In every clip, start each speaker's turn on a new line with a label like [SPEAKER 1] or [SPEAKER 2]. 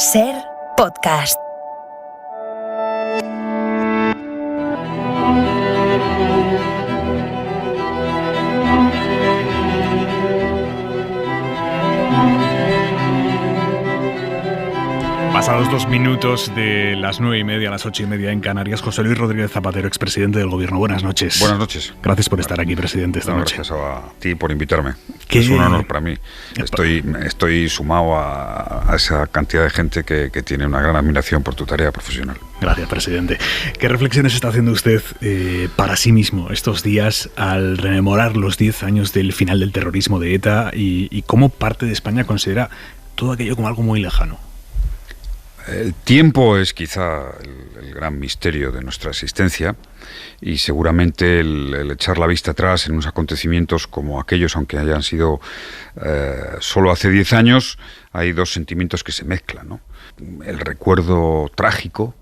[SPEAKER 1] SER Podcast.
[SPEAKER 2] Pasados 2 minutos de las 9:30 a las 8:30 en Canarias, José Luis Rodríguez Zapatero, expresidente del Gobierno. Buenas noches.
[SPEAKER 3] Buenas noches.
[SPEAKER 2] Gracias por estar aquí, presidente, esta noche.
[SPEAKER 3] Gracias a ti por invitarme. Es un honor para mí. Estoy sumado a esa cantidad de gente que tiene una gran admiración por tu tarea profesional.
[SPEAKER 2] Gracias, presidente. ¿Qué reflexiones está haciendo usted para sí mismo estos días al rememorar los 10 años del final del terrorismo de ETA y cómo parte de España considera todo aquello como algo muy lejano?
[SPEAKER 3] El tiempo es quizá el gran misterio de nuestra existencia y seguramente el echar la vista atrás en unos acontecimientos como aquellos, aunque hayan sido solo hace 10 años, hay dos sentimientos que se mezclan, ¿no? El recuerdo trágico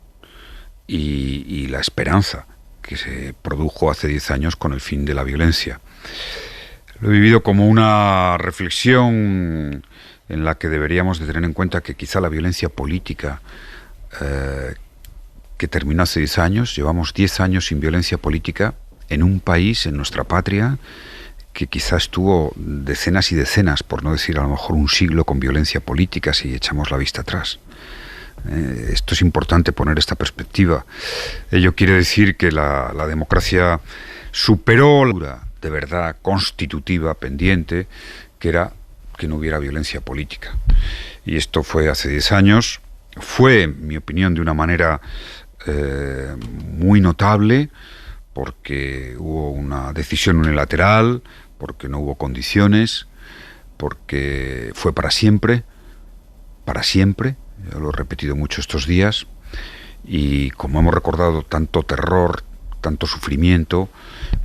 [SPEAKER 3] y la esperanza que se produjo hace 10 años con el fin de la violencia. Lo he vivido como una reflexión en la que deberíamos de tener en cuenta que quizá la violencia política que terminó hace 10 años, llevamos 10 años sin violencia política en un país, en nuestra patria, que quizá estuvo decenas y decenas, por no decir a lo mejor un siglo, con violencia política si echamos la vista atrás. Esto es importante poner esta perspectiva. Ello quiere decir que la democracia superó la de verdad constitutiva pendiente, que era que no hubiera violencia política. Y esto fue hace 10 años. Fue, en mi opinión, de una manera muy notable, porque hubo una decisión unilateral, porque no hubo condiciones, porque fue para siempre, yo lo he repetido mucho estos días, y como hemos recordado tanto terror, tanto sufrimiento,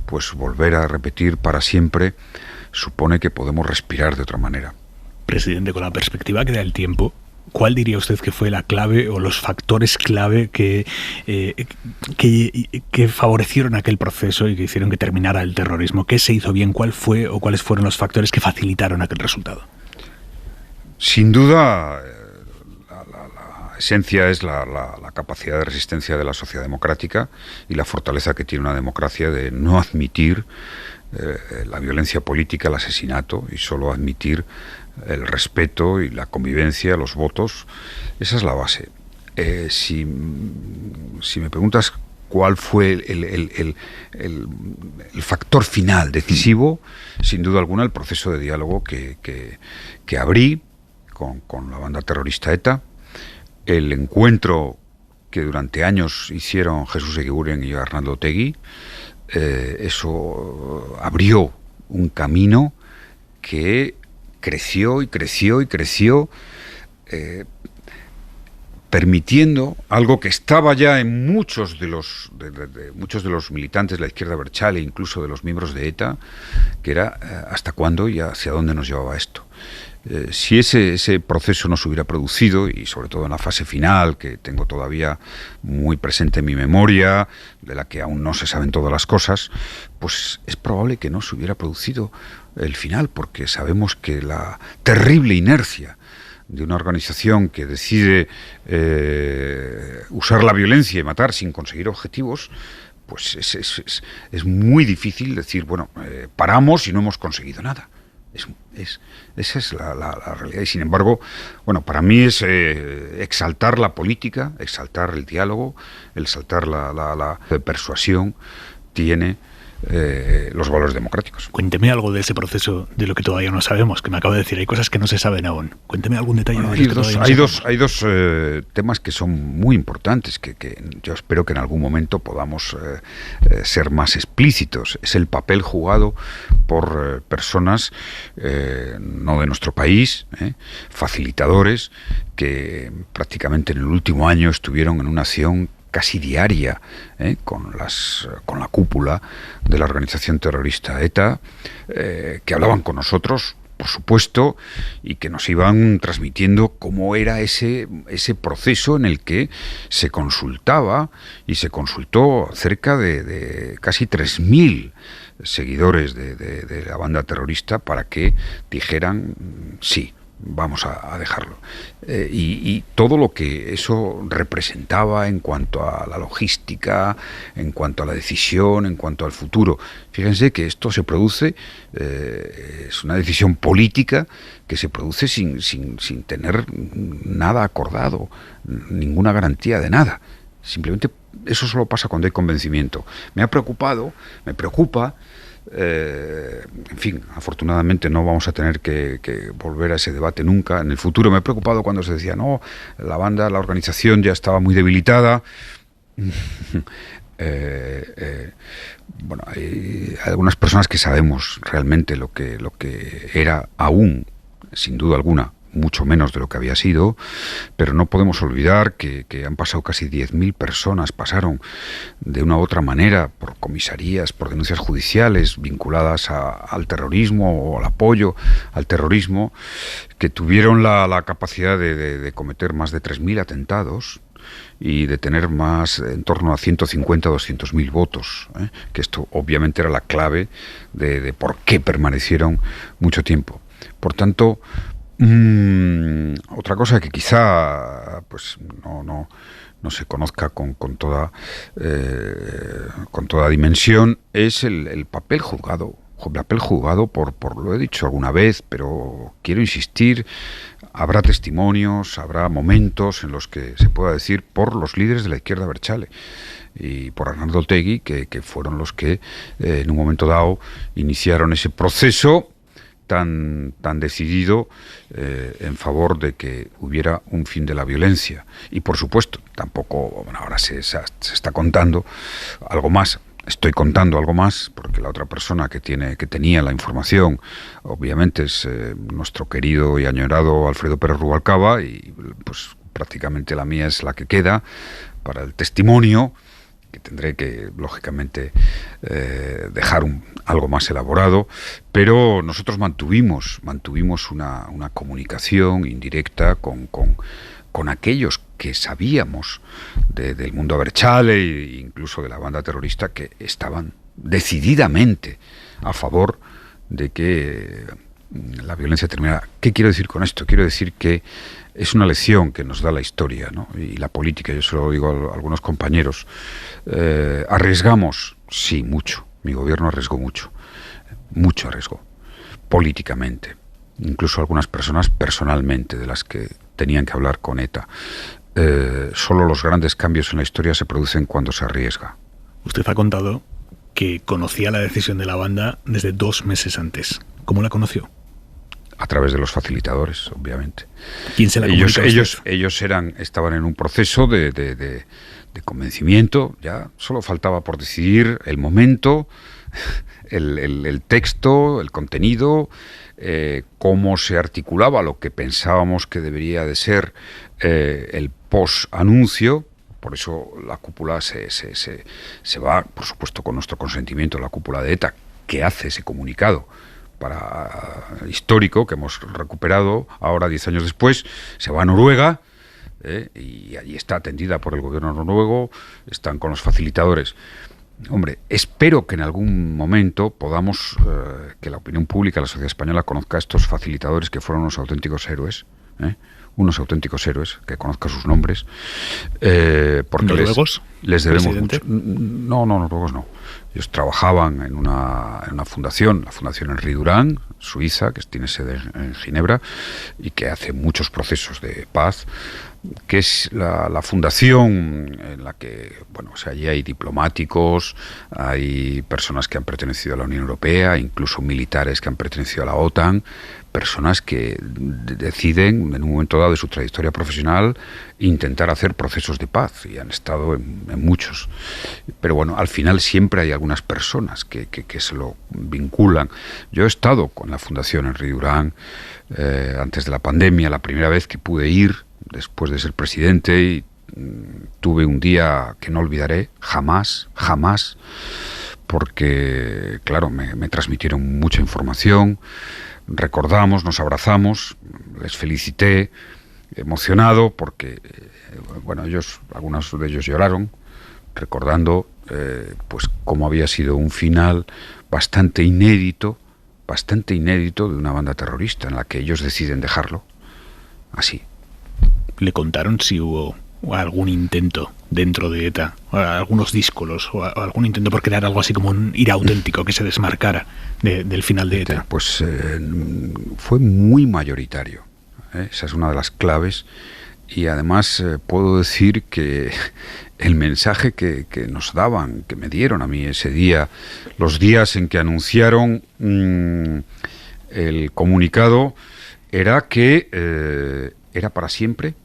[SPEAKER 3] pues volver a repetir para siempre supone que podemos respirar de otra manera.
[SPEAKER 2] Presidente, con la perspectiva que da el tiempo, ¿cuál diría usted que fue la clave o los factores clave que favorecieron aquel proceso y que hicieron que terminara el terrorismo? ¿Qué se hizo bien? ¿Cuál fue o cuáles fueron los factores que facilitaron aquel resultado?
[SPEAKER 3] Sin duda, la esencia es la capacidad de resistencia de la sociedad democrática y la fortaleza que tiene una democracia de no admitir la violencia política, el asesinato, y solo admitir el respeto y la convivencia, los votos. Esa es la base. Si me preguntas cuál fue el factor final decisivo, sin duda alguna el proceso de diálogo que abrí con la banda terrorista ETA, el encuentro que durante años hicieron Jesús Eguiguren y Arnaldo Otegi. Eso abrió un camino que creció y creció y creció, permitiendo algo que estaba ya en muchos de los militantes de la izquierda abertzale, incluso de los miembros de ETA, que era hasta cuándo y hacia dónde nos llevaba esto. Si ese proceso no se hubiera producido, y sobre todo en la fase final, que tengo todavía muy presente en mi memoria, de la que aún no se saben todas las cosas, pues es probable que no se hubiera producido el final, porque sabemos que la terrible inercia de una organización que decide usar la violencia y matar sin conseguir objetivos, pues es muy difícil decir, bueno, paramos y no hemos conseguido nada. Esa es la realidad. Y sin embargo, bueno, para mí es exaltar la política, exaltar el diálogo, exaltar la persuasión, tiene los valores democráticos.
[SPEAKER 2] Cuénteme algo de ese proceso, de lo que todavía no sabemos, que me acabo de decir. Hay cosas que no se saben aún. Cuénteme algún detalle.
[SPEAKER 3] Bueno, hay dos temas que son muy importantes, que yo espero que en algún momento podamos ser más explícitos. Es el papel jugado por personas no de nuestro país, facilitadores, que prácticamente en el último año estuvieron en una acción casi diaria con la cúpula de la organización terrorista ETA, que hablaban con nosotros, por supuesto, y que nos iban transmitiendo cómo era ese proceso en el que se consultaba y se consultó cerca de casi 3.000 seguidores de la banda terrorista para que dijeran sí, vamos a dejarlo. Y todo lo que eso representaba en cuanto a la logística, en cuanto a la decisión, en cuanto al futuro. Fíjense que esto se produce, es una decisión política que se produce sin tener nada acordado, ninguna garantía de nada. Simplemente eso solo pasa cuando hay convencimiento. Me preocupa. En fin, afortunadamente no vamos a tener que volver a ese debate nunca. En el futuro me he preocupado cuando se decía, no, la organización ya estaba muy debilitada. Bueno, hay algunas personas que sabemos realmente lo que era aún, sin duda alguna, mucho menos de lo que había sido, pero no podemos olvidar que han pasado casi 10.000 personas, pasaron de una u otra manera por comisarías, por denuncias judiciales vinculadas al terrorismo o al apoyo al terrorismo, que tuvieron la capacidad de cometer más de 3.000 atentados y de tener más en torno a 150 o 200.000 votos, que esto obviamente era la clave de por qué permanecieron mucho tiempo. Por tanto, otra cosa que quizá pues no se conozca con toda dimensión es el papel jugado por lo he dicho alguna vez, pero quiero insistir, habrá testimonios, habrá momentos en los que se pueda decir por los líderes de la izquierda abertzale y por Arnaldo Otegi, que fueron los que en un momento dado iniciaron ese proceso tan decidido en favor de que hubiera un fin de la violencia. Y por supuesto, tampoco, bueno, ahora se está contando algo más. Estoy contando algo más porque la otra persona que tenía la información, obviamente, es nuestro querido y añorado Alfredo Pérez Rubalcaba, y pues prácticamente la mía es la que queda para el testimonio, que tendré que, lógicamente, dejar algo más elaborado, pero nosotros mantuvimos una comunicación indirecta con aquellos que sabíamos del mundo abertzale e incluso de la banda terrorista, que estaban decididamente a favor de que la violencia terminara. ¿Qué quiero decir con esto? Quiero decir que es una lección que nos da la historia, ¿no? Y la política. Yo se lo digo a algunos compañeros. Arriesgamos, sí, mucho. Mi gobierno arriesgó mucho arriesgó, políticamente. Incluso algunas personas personalmente, de las que tenían que hablar con ETA. Solo los grandes cambios en la historia se producen cuando se arriesga.
[SPEAKER 2] Usted ha contado que conocía la decisión de la banda desde 2 meses antes. ¿Cómo la conoció?
[SPEAKER 3] A través de los facilitadores, obviamente.
[SPEAKER 2] ¿Quién se la comunicó?
[SPEAKER 3] Ellos estaban en un proceso de convencimiento. Ya solo faltaba por decidir el momento, el texto, el contenido, cómo se articulaba lo que pensábamos que debería de ser el post-anuncio. Por eso la cúpula se va, por supuesto, con nuestro consentimiento, la cúpula de ETA, que hace ese comunicado histórico que hemos recuperado ahora 10 años después, se va a Noruega, y allí está atendida por el gobierno noruego, están con los facilitadores. Hombre, espero que en algún momento podamos, que la opinión pública, la sociedad española, conozca a estos facilitadores, que fueron unos auténticos héroes, que conozca sus nombres, porque
[SPEAKER 2] ¿Noruegos?
[SPEAKER 3] les debemos
[SPEAKER 2] ¿Presidente?
[SPEAKER 3] mucho. No, noruegos no. Ellos trabajaban en una fundación, la Fundación Henri Durán, Suiza, que tiene sede en Ginebra y que hace muchos procesos de paz, que es la fundación en la que, bueno, o sea, allí hay diplomáticos, hay personas que han pertenecido a la Unión Europea, incluso militares que han pertenecido a la OTAN, personas que deciden, en un momento dado de su trayectoria profesional, intentar hacer procesos de paz, y han estado en muchos. Pero bueno, al final siempre hay algunas personas que se lo vinculan. Yo he estado con la Fundación Henri Durán antes de la pandemia, la primera vez que pude ir, después de ser presidente, y tuve un día que no olvidaré, jamás, porque, claro, me transmitieron mucha información, recordamos, nos abrazamos, les felicité, emocionado, porque, bueno, algunos de ellos lloraron, recordando pues cómo había sido un final bastante inédito bastante inédito de una banda terrorista en la que ellos deciden dejarlo así.
[SPEAKER 2] ¿Le contaron si hubo algún intento dentro de ETA, algunos díscolos o algún intento por crear algo así como un IRA auténtico que se desmarcara del final de ETA?
[SPEAKER 3] Pues fue muy mayoritario. Esa es una de las claves. Y además puedo decir que el mensaje que nos daban, que me dieron a mí ese día, los días en que anunciaron el comunicado, era que era para siempre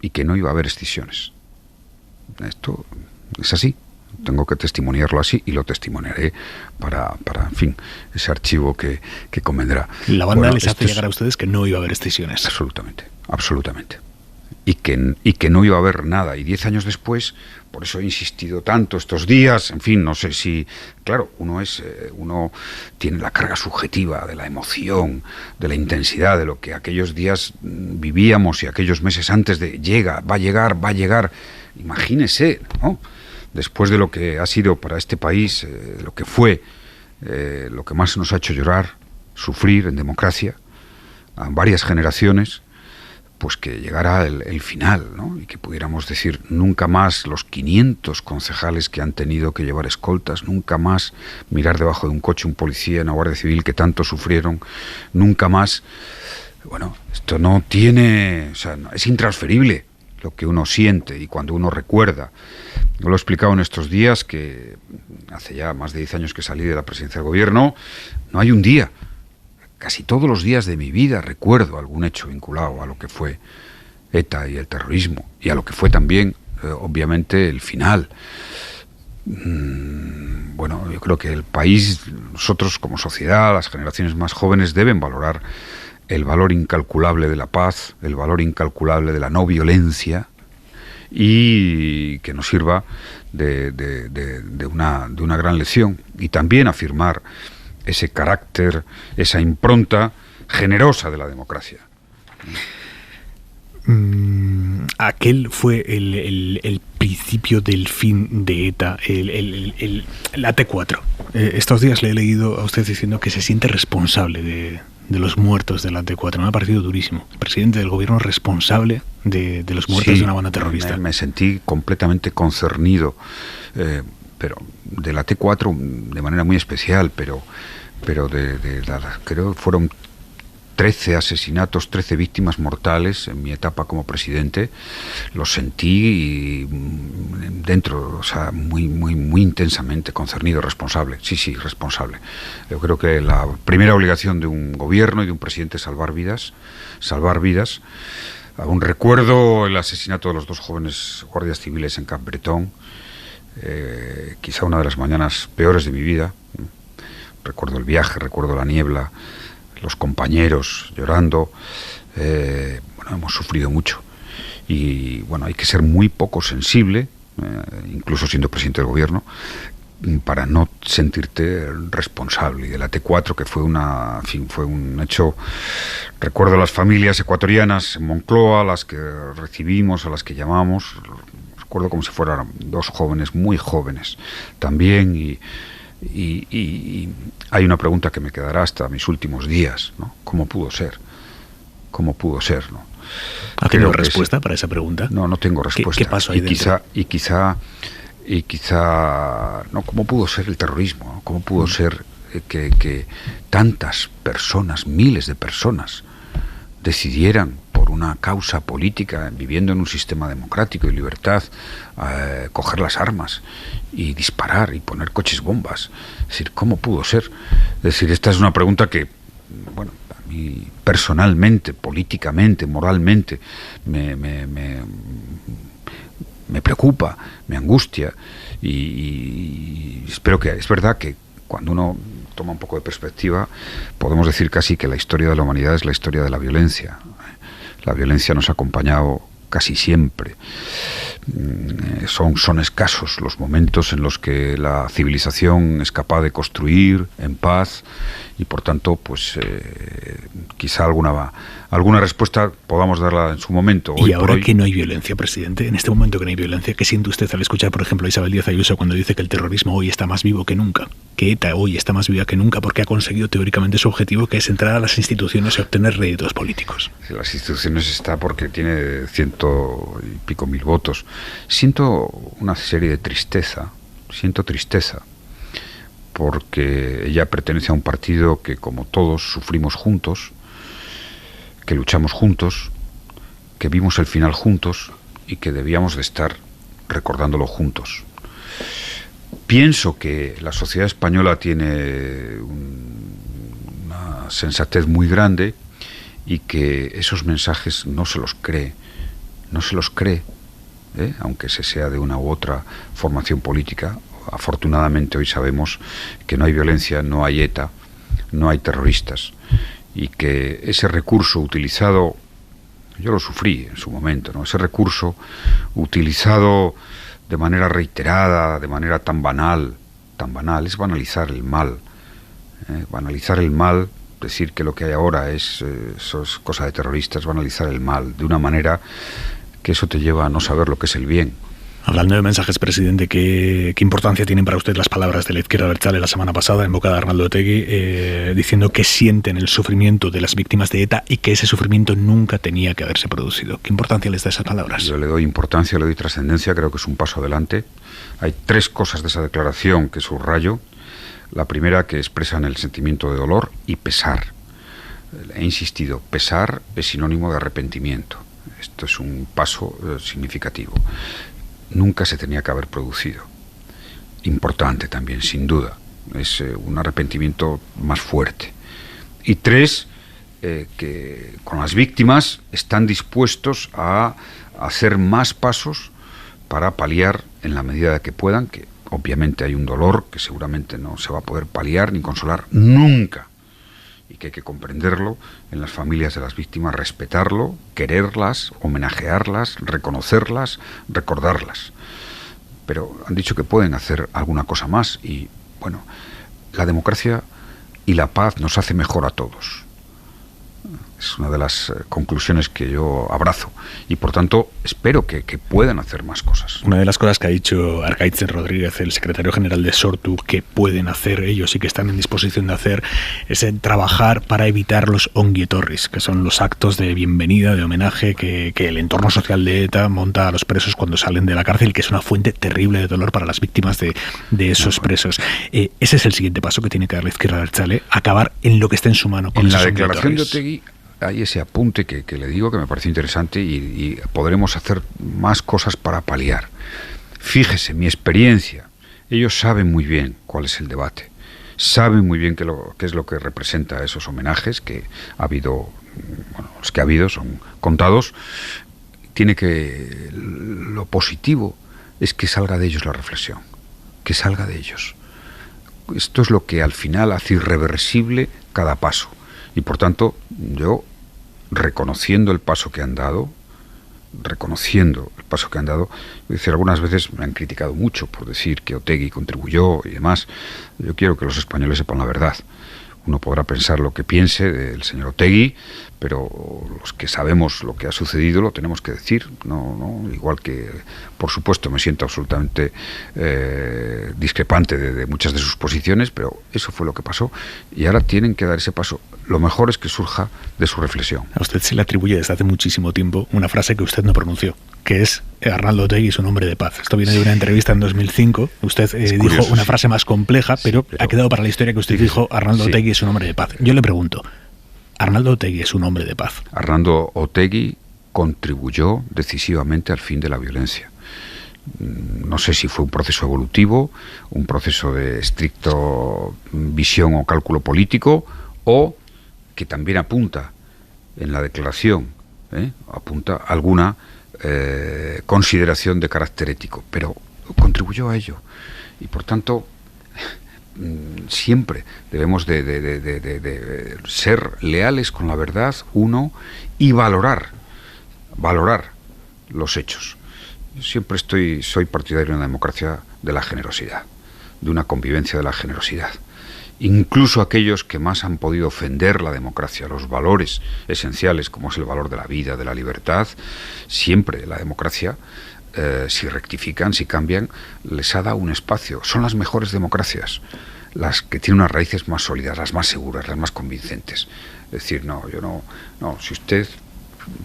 [SPEAKER 3] y que no iba a haber escisiones. Esto es así. Tengo que testimoniarlo así y lo testimoniaré para en fin, ese archivo que convendrá.
[SPEAKER 2] La banda les hace llegar a ustedes que no iba a haber escisiones.
[SPEAKER 3] Absolutamente, absolutamente. Y que no iba a haber nada. Y 10 años después, por eso he insistido tanto estos días, en fin, no sé si... Claro, uno tiene la carga subjetiva de la emoción, de la intensidad, de lo que aquellos días vivíamos y aquellos meses antes de va a llegar. Imagínese, ¿no? Después de lo que ha sido para este país, lo que fue, lo que más nos ha hecho llorar, sufrir en democracia, a varias generaciones, pues que llegara el final, ¿no? Y que pudiéramos decir nunca más los 500 concejales que han tenido que llevar escoltas, nunca más mirar debajo de un coche un policía en la Guardia Civil que tanto sufrieron, nunca más. Bueno, esto no tiene, o sea, es intransferible lo que uno siente y cuando uno recuerda. Yo lo he explicado en estos días que hace ya más de 10 años que salí de la presidencia del gobierno, no hay un día. Casi todos los días de mi vida recuerdo algún hecho vinculado a lo que fue ETA y el terrorismo, y a lo que fue también, obviamente, el final. Bueno, yo creo que el país, nosotros como sociedad, las generaciones más jóvenes deben valorar el valor incalculable de la paz, el valor incalculable de la no violencia, y que nos sirva de una gran lección, y también afirmar ese carácter, esa impronta generosa de la democracia.
[SPEAKER 2] Aquel fue el principio del fin de ETA, el AT4. Estos días le he leído a usted diciendo que se siente responsable de los muertos del AT4. Me ha parecido durísimo. El presidente del gobierno responsable de los muertos de una banda terrorista.
[SPEAKER 3] Me sentí completamente concernido, pero del AT4 de manera muy especial, pero creo que fueron 13 asesinatos, 13 víctimas mortales en mi etapa como presidente. Lo sentí dentro, o sea, muy intensamente concernido, responsable. Sí, responsable. Yo creo que la primera obligación de un gobierno y de un presidente es salvar vidas. Aún recuerdo el asesinato de los 2 jóvenes guardias civiles en Capbreton, quizá una de las mañanas peores de mi vida. Recuerdo el viaje, recuerdo la niebla, los compañeros llorando. Bueno, hemos sufrido mucho. Y bueno, hay que ser muy poco sensible, incluso siendo presidente del gobierno, para no sentirte responsable. Y del AT4, que fue un hecho. Recuerdo a las familias ecuatorianas en Moncloa, a las que recibimos, a las que llamamos. Recuerdo como si fueran 2 jóvenes, muy jóvenes también, y hay una pregunta que me quedará hasta mis últimos días, ¿no? ¿Cómo pudo ser? ¿No?
[SPEAKER 2] ¿Ha tenido respuesta para esa pregunta?
[SPEAKER 3] No tengo respuesta.
[SPEAKER 2] ¿Qué pasó ahí dentro?
[SPEAKER 3] Y quizá no, ¿cómo pudo ser el terrorismo? ¿No? ¿Cómo pudo ser que tantas personas, miles de personas, decidieran por una causa política, viviendo en un sistema democrático y libertad, coger las armas y disparar y poner coches bombas? Es decir, ¿cómo pudo ser? Es decir, esta es una pregunta que, bueno, a mí personalmente, políticamente, moralmente, me preocupa, me angustia, y espero que... Es verdad que cuando uno toma un poco de perspectiva, podemos decir casi que la historia de la humanidad es la historia de la violencia. La violencia nos ha acompañado casi siempre. Son escasos los momentos en los que la civilización es capaz de construir en paz, y por tanto, pues quizá alguna respuesta podamos darla en su momento.
[SPEAKER 2] Y ahora que no hay violencia, presidente, en este momento que no hay violencia, ¿qué siente usted al escuchar, por ejemplo, a Isabel Díaz Ayuso cuando dice que el terrorismo hoy está más vivo que nunca? que ETA hoy está más viva que nunca porque ha conseguido teóricamente su objetivo, que es entrar a las instituciones y obtener réditos políticos.
[SPEAKER 3] Las instituciones está porque tiene 100 y pico mil votos. Siento una serie de tristeza, porque ella pertenece a un partido que, como todos, sufrimos juntos, que luchamos juntos, que vimos el final juntos y que debíamos de estar recordándolo juntos. Pienso que la sociedad española tiene una sensatez muy grande y que esos mensajes no se los cree, aunque se sea de una u otra formación política. Afortunadamente hoy sabemos que no hay violencia, no hay ETA, no hay terroristas, y que ese recurso utilizado, yo lo sufrí en su momento, ¿no? Ese recurso utilizado de manera reiterada, de manera tan banal, es banalizar el mal. Banalizar el mal, decir que lo que hay ahora es cosa de terroristas, banalizar el mal, de una manera que eso te lleva a no saber lo que es el bien.
[SPEAKER 2] Hablando de mensajes, presidente, ¿qué importancia tienen para usted las palabras de la izquierda abertzale la semana pasada en boca de Arnaldo Otegi, diciendo que sienten el sufrimiento de las víctimas de ETA y que ese sufrimiento nunca tenía que haberse producido? ¿Qué importancia les da esas palabras?
[SPEAKER 3] Yo le doy importancia, le doy trascendencia, creo que es un paso adelante. Hay 3 cosas de esa declaración que subrayo. La primera, que expresan el sentimiento de dolor y pesar. He insistido, pesar es sinónimo de arrepentimiento. Esto es un paso significativo. Nunca se tenía que haber producido. Importante también, sin duda. Es un arrepentimiento más fuerte. Y 3, que con las víctimas están dispuestos a hacer más pasos para paliar en la medida que puedan, que obviamente hay un dolor que seguramente no se va a poder paliar ni consolar nunca, y que hay que comprenderlo en las familias de las víctimas, respetarlo, quererlas, homenajearlas, reconocerlas, recordarlas. Pero han dicho que pueden hacer alguna cosa más y, bueno, la democracia y la paz nos hace mejor a todos. Es una de las conclusiones que yo abrazo y, por tanto, espero que puedan hacer más cosas.
[SPEAKER 2] Una de las cosas que ha dicho Arkaitz Rodríguez, el secretario general de Sortu, que pueden hacer ellos y que están en disposición de hacer, es trabajar para evitar los ongietorris, que son los actos de bienvenida, de homenaje que el entorno social de ETA monta a los presos cuando salen de la cárcel, que es una fuente terrible de dolor para las víctimas de esos presos. Ese es el siguiente paso que tiene que dar la izquierda abertzale, acabar en lo que esté en su mano. Con
[SPEAKER 3] en la declaración de Otegi hay ese apunte que le digo que me parece interesante y podremos hacer más cosas para paliar. Fíjese, mi experiencia, ellos saben muy bien cuál es el debate, saben muy bien qué es lo que representa esos homenajes que ha habido, bueno, los que ha habido son contados. Lo positivo es que salga de ellos la reflexión, que salga de ellos. Esto es lo que al final hace irreversible cada paso. Y por tanto, yo, reconociendo el paso que han dado, algunas veces me han criticado mucho por decir que Otegi contribuyó y demás. Yo quiero que los españoles sepan la verdad. Uno podrá pensar lo que piense del señor Otegi, pero los que sabemos lo que ha sucedido lo tenemos que decir. No, igual que, por supuesto, me siento absolutamente discrepante de muchas de sus posiciones, pero eso fue lo que pasó y ahora tienen que dar ese paso. Lo mejor es que surja de su reflexión.
[SPEAKER 2] A usted se le atribuye desde hace muchísimo tiempo una frase que usted no pronunció, que es Arnaldo Otegi es un hombre de paz. Esto viene de una entrevista en 2005. Usted dijo una frase más compleja, pero ha quedado para la historia que usted dijo Arnaldo Otegi es un hombre de paz. Yo le pregunto, ¿Arnaldo Otegi es un hombre de paz?
[SPEAKER 3] Arnaldo Otegi contribuyó decisivamente al fin de la violencia. No sé si fue un proceso evolutivo, un proceso de estricto visión o cálculo político, o que también apunta en la declaración, apunta alguna consideración de carácter ético, pero contribuyó a ello. Y por tanto, siempre debemos de ser leales con la verdad, uno, y valorar los hechos. Siempre soy partidario de una democracia de la generosidad, de una convivencia de la generosidad. Incluso aquellos que más han podido ofender la democracia, los valores esenciales como es el valor de la vida, de la libertad, siempre la democracia si rectifican, si cambian, les ha dado un espacio. Son las mejores democracias, las que tienen unas raíces más sólidas, las más seguras, las más convincentes. Es decir, no, si usted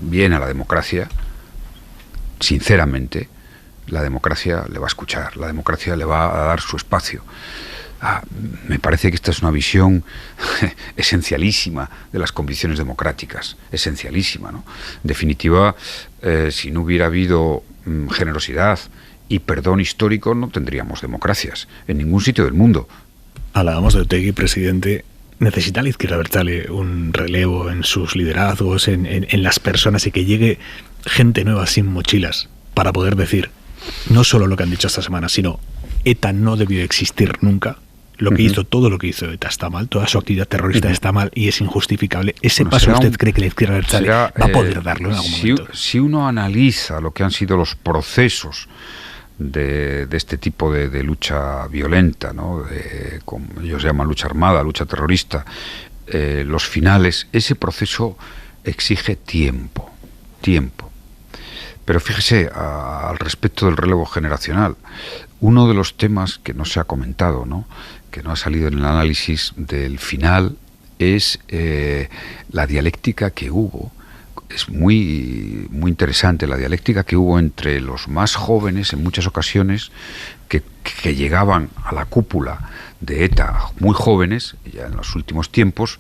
[SPEAKER 3] viene a la democracia, sinceramente, la democracia le va a escuchar, la democracia le va a dar su espacio. Me parece que esta es una visión esencialísima de las convicciones democráticas, esencialísima, ¿no? En definitiva, si no hubiera habido generosidad y perdón histórico, no tendríamos democracias en ningún sitio del mundo.
[SPEAKER 2] Hablábamos de Otegi, presidente. ¿Necesita la izquierda abertzale un relevo en sus liderazgos, en las personas, y que llegue gente nueva sin mochilas para poder decir no solo lo que han dicho esta semana, sino ETA no debió existir nunca? Lo que hizo, todo lo que hizo ETA está mal, toda su actividad terrorista está mal y es injustificable. ¿Ese paso usted cree que la izquierda abertzale va a poder darlo en algún momento?
[SPEAKER 3] Si uno analiza lo que han sido los procesos de este tipo de lucha violenta, ¿no? Como ellos llaman lucha armada, lucha terrorista, los finales, ese proceso exige tiempo. Pero fíjese, al respecto del relevo generacional, uno de los temas que no se ha comentado, ¿no?, que no ha salido en el análisis del final, es la dialéctica que hubo. Es muy interesante la dialéctica que hubo entre los más jóvenes, en muchas ocasiones, que llegaban a la cúpula de ETA muy jóvenes, ya en los últimos tiempos,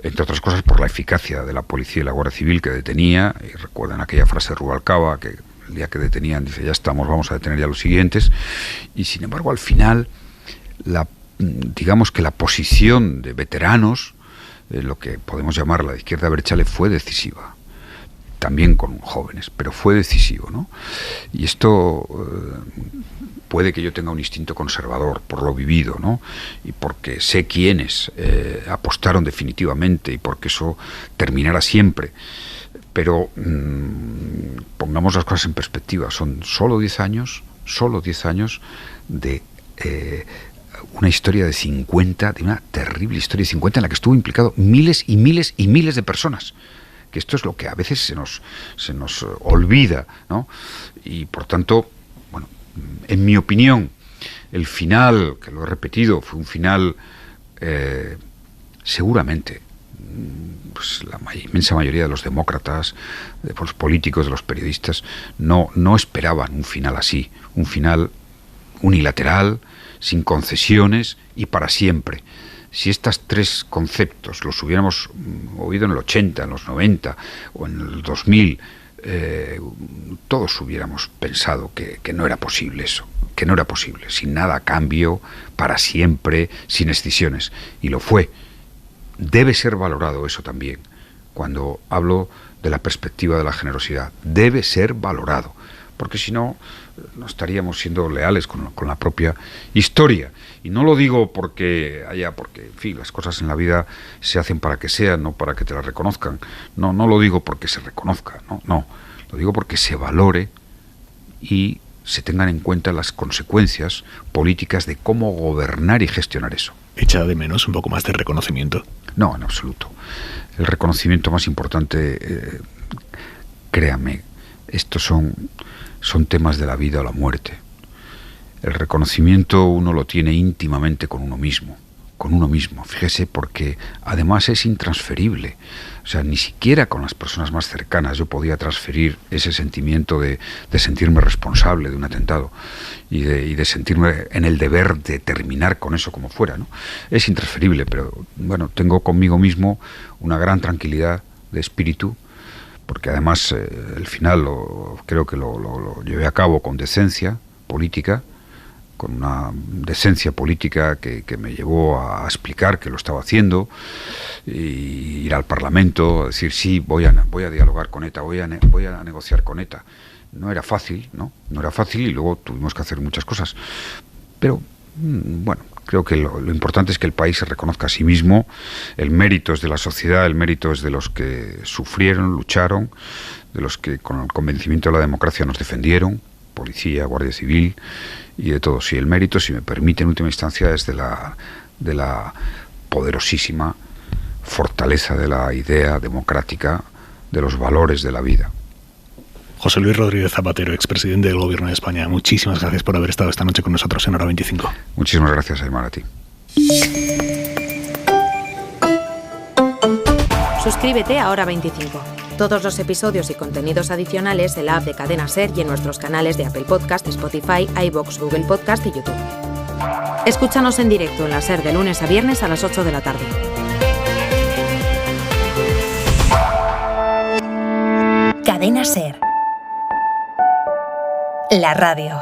[SPEAKER 3] entre otras cosas por la eficacia de la policía y la Guardia Civil que detenía. Y recuerdan aquella frase de Rubalcaba, que el día que detenían dice: ya estamos, vamos a detener ya los siguientes. Y sin embargo, al final, digamos que la posición de veteranos, lo que podemos llamar la izquierda abertzale, fue decisiva. También con jóvenes, pero fue decisivo, ¿no? Y esto puede que yo tenga un instinto conservador por lo vivido, ¿no? Y porque sé quiénes apostaron definitivamente y porque eso terminará siempre. Pero pongamos las cosas en perspectiva. Son solo 10 años de una historia de 50, de una terrible historia de 50 en la que estuvo implicado miles y miles y miles de personas. Que esto es lo que a veces se nos olvida, ¿no? Y por tanto, bueno, en mi opinión, el final, que lo he repetido, fue un final seguramente, pues la inmensa mayoría de los demócratas, de los políticos, de los periodistas, no esperaban un final así, un final unilateral, sin concesiones y para siempre. Si estos tres conceptos los hubiéramos oído en el 80, en los 90 o en el 2000, todos hubiéramos pensado que no era posible eso, que no era posible, sin nada a cambio, para siempre, sin escisiones. Y lo fue. Debe ser valorado eso también, cuando hablo de la perspectiva de la generosidad. Debe ser valorado, porque si no, no estaríamos siendo leales con la propia historia. Y no lo digo porque, en fin, las cosas en la vida se hacen para que sean, no para que te las reconozcan. No lo digo porque se reconozca, no. Lo digo porque se valore y se tengan en cuenta las consecuencias políticas de cómo gobernar y gestionar eso.
[SPEAKER 2] ¿Echa de menos un poco más de reconocimiento?
[SPEAKER 3] No, en absoluto. El reconocimiento más importante, créame, estos son temas de la vida o la muerte. El reconocimiento uno lo tiene íntimamente con uno mismo, fíjese, porque además es intransferible. O sea, ni siquiera con las personas más cercanas yo podía transferir ese sentimiento de sentirme responsable de un atentado y de sentirme en el deber de terminar con eso como fuera, ¿no? Es intransferible, pero bueno, tengo conmigo mismo una gran tranquilidad de espíritu, porque además el final creo que lo llevé a cabo con decencia política, con una decencia política que me llevó a explicar que lo estaba haciendo, y ir al Parlamento, decir sí, voy a dialogar con ETA, voy a negociar con ETA. No era fácil, ¿no? No era fácil, y luego tuvimos que hacer muchas cosas. Pero, bueno, creo que lo importante es que el país se reconozca a sí mismo. El mérito es de la sociedad, el mérito es de los que sufrieron, lucharon, de los que con el convencimiento de la democracia nos defendieron, policía, Guardia Civil y de todos. Y el mérito, si me permite, en última instancia, es de la poderosísima fortaleza de la idea democrática, de los valores de la vida.
[SPEAKER 2] José Luis Rodríguez Zapatero, expresidente del Gobierno de España, muchísimas gracias por haber estado esta noche con nosotros en Hora 25.
[SPEAKER 3] Muchísimas gracias, Aymar, a ti.
[SPEAKER 1] Suscríbete a Hora 25. Todos los episodios y contenidos adicionales en la app de Cadena SER y en nuestros canales de Apple Podcast, Spotify, iVoox, Google Podcast y YouTube. Escúchanos en directo en la SER de lunes a viernes a las 8 de la tarde.
[SPEAKER 4] Cadena SER. La radio.